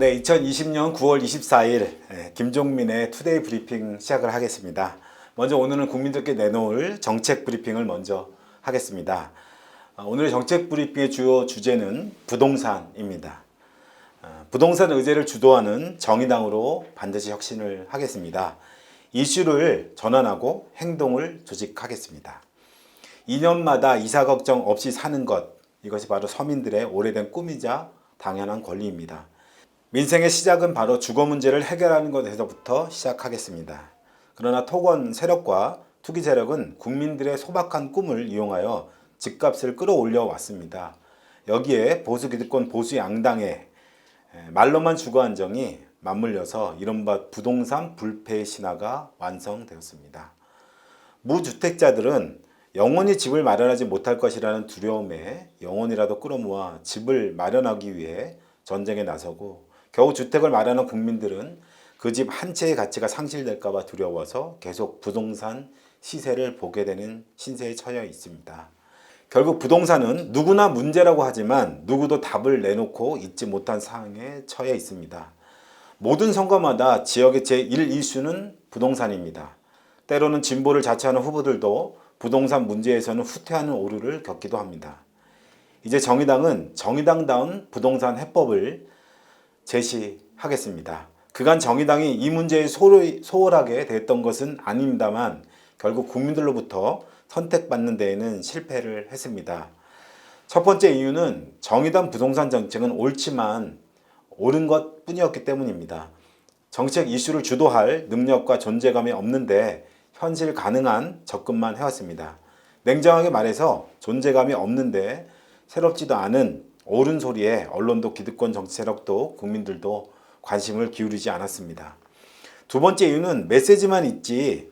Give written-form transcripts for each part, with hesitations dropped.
네, 2020년 9월 24일 김종민의 투데이 브리핑 시작을 하겠습니다. 먼저 오늘은 국민들께 내놓을 정책 브리핑을 먼저 하겠습니다. 오늘의 정책 브리핑의 주요 주제는 부동산입니다. 부동산 의제를 주도하는 정의당으로 반드시 혁신을 하겠습니다. 이슈를 전환하고 행동을 조직하겠습니다. 2년마다 이사 걱정 없이 사는 것, 이것이 바로 서민들의 오래된 꿈이자 당연한 권리입니다. 민생의 시작은 바로 주거 문제를 해결하는 것에서부터 시작하겠습니다. 그러나 토건 세력과 투기 세력은 국민들의 소박한 꿈을 이용하여 집값을 끌어올려 왔습니다. 여기에 보수 기득권 보수 양당의 말로만 주거 안정이 맞물려서 이른바 부동산 불패의 신화가 완성되었습니다. 무주택자들은 영원히 집을 마련하지 못할 것이라는 두려움에 영혼이라도 끌어모아 집을 마련하기 위해 전쟁에 나서고 겨우 주택을 마련한 국민들은 그 집 한 채의 가치가 상실될까봐 두려워서 계속 부동산 시세를 보게 되는 신세에 처해 있습니다. 결국 부동산은 누구나 문제라고 하지만 누구도 답을 내놓고 있지 못한 상황에 처해 있습니다. 모든 선거마다 지역의 제1 이슈는 부동산입니다. 때로는 진보를 자처하는 후보들도 부동산 문제에서는 후퇴하는 오류를 겪기도 합니다. 이제 정의당은 정의당다운 부동산 해법을 제시하겠습니다. 그간 정의당이 이 문제에 소홀하게 됐던 것은 아닙니다만 결국 국민들로부터 선택받는 데에는 실패를 했습니다. 첫 번째 이유는 정의당 부동산 정책은 옳지만 옳은 것 뿐이었기 때문입니다. 정책 이슈를 주도할 능력과 존재감이 없는데 현실 가능한 접근만 해왔습니다. 냉정하게 말해서 존재감이 없는데 새롭지도 않은 옳은 소리에 언론도 기득권 정치 세력도 국민들도 관심을 기울이지 않았습니다. 두 번째 이유는 메시지만 있지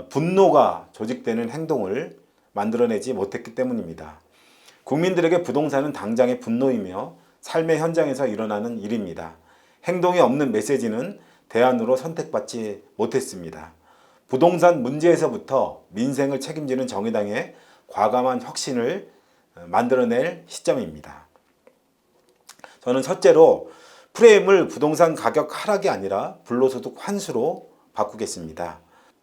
분노가 조직되는 행동을 만들어내지 못했기 때문입니다. 국민들에게 부동산은 당장의 분노이며 삶의 현장에서 일어나는 일입니다. 행동이 없는 메시지는 대안으로 선택받지 못했습니다. 부동산 문제에서부터 민생을 책임지는 정의당의 과감한 혁신을 만들어낼 시점입니다. 저는 첫째로 프레임을 부동산 가격 하락이 아니라 불로소득 환수로 바꾸겠습니다.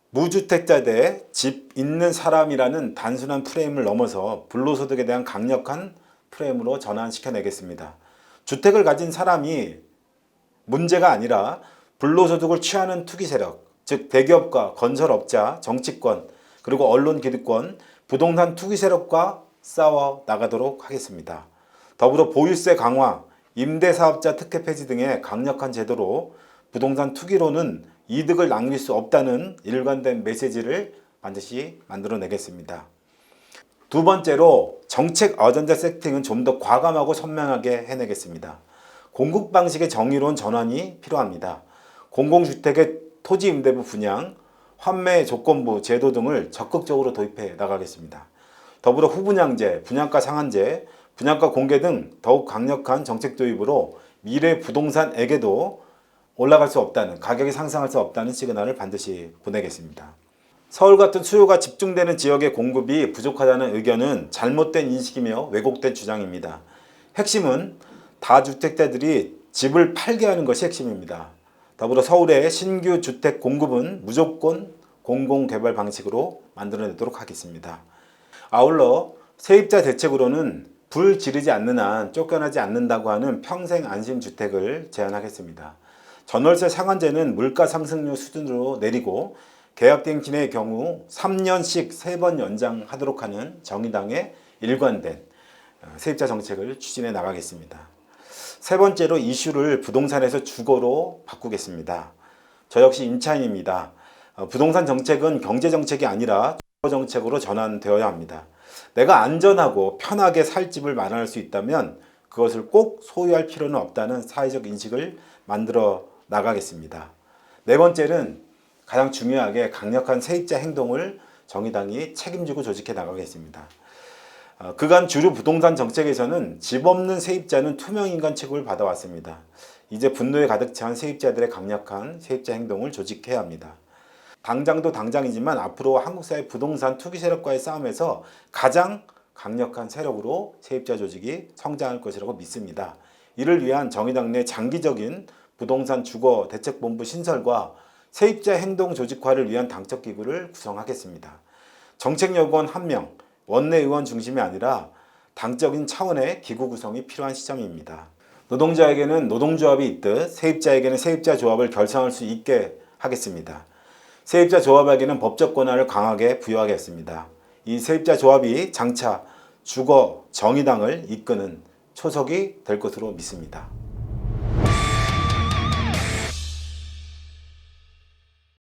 무주택자 대 집 있는 사람이라는 단순한 프레임을 넘어서 불로소득에 대한 강력한 프레임으로 전환시켜내겠습니다. 주택을 가진 사람이 문제가 아니라 불로소득을 취하는 투기 세력, 즉 대기업과 건설업자, 정치권, 그리고 언론 기득권, 부동산 투기 세력과 싸워 나가도록 하겠습니다. 더불어 보유세 강화, 임대사업자 특혜 폐지 등의 강력한 제도로 부동산 투기로는 이득을 남길 수 없다는 일관된 메시지를 반드시 만들어내겠습니다. 두 번째로 정책 어전자 세팅은 좀 더 과감하고 선명하게 해내겠습니다. 공급 방식의 정의로운 전환이 필요합니다. 공공주택의 토지 임대부 분양, 환매 조건부 제도 등을 적극적으로 도입해 나가겠습니다. 더불어 후분양제, 분양가 상한제, 분양가 공개 등 더욱 강력한 정책 도입으로 미래 부동산에게도 올라갈 수 없다는, 가격이 상승할 수 없다는 시그널을 반드시 보내겠습니다. 서울 같은 수요가 집중되는 지역의 공급이 부족하다는 의견은 잘못된 인식이며 왜곡된 주장입니다. 핵심은 다주택자들이 집을 팔게 하는 것이 핵심입니다. 더불어 서울의 신규 주택 공급은 무조건 공공개발 방식으로 만들어내도록 하겠습니다. 아울러 세입자 대책으로는 불 지르지 않는 한 쫓겨나지 않는다고 하는 평생 안심주택을 제안하겠습니다. 전월세 상한제는 물가 상승률 수준으로 내리고 계약갱신의 경우 3년씩 3번 연장하도록 하는 정의당의 일관된 세입자 정책을 추진해 나가겠습니다. 세 번째로 이슈를 부동산에서 주거로 바꾸겠습니다. 저 역시 임차인입니다. 부동산 정책은 경제 정책이 아니라 주거 정책으로 전환되어야 합니다. 내가 안전하고 편하게 살 집을 마련할 수 있다면 그것을 꼭 소유할 필요는 없다는 사회적 인식을 만들어 나가겠습니다. 네 번째는 가장 중요하게 강력한 세입자 행동을 정의당이 책임지고 조직해 나가겠습니다. 그간 주류 부동산 정책에서는 집 없는 세입자는 투명인간 취급을 받아왔습니다. 이제 분노에 가득 찬 세입자들의 강력한 세입자 행동을 조직해야 합니다. 당장도 당장이지만 앞으로 한국 사회 부동산 투기 세력과의 싸움에서 가장 강력한 세력으로 세입자 조직이 성장할 것이라고 믿습니다. 이를 위한 정의당 내 장기적인 부동산 주거 대책본부 신설과 세입자 행동 조직화를 위한 당적 기구를 구성하겠습니다. 정책 요구원 1명, 원내 의원 중심이 아니라 당적인 차원의 기구 구성이 필요한 시점입니다. 노동자에게는 노동조합이 있듯 세입자에게는 세입자 조합을 결성할 수 있게 하겠습니다. 세입자 조합에게는 법적 권한을 강하게 부여하겠습니다. 이 세입자 조합이 장차 주거 정의당을 이끄는 초석이 될 것으로 믿습니다.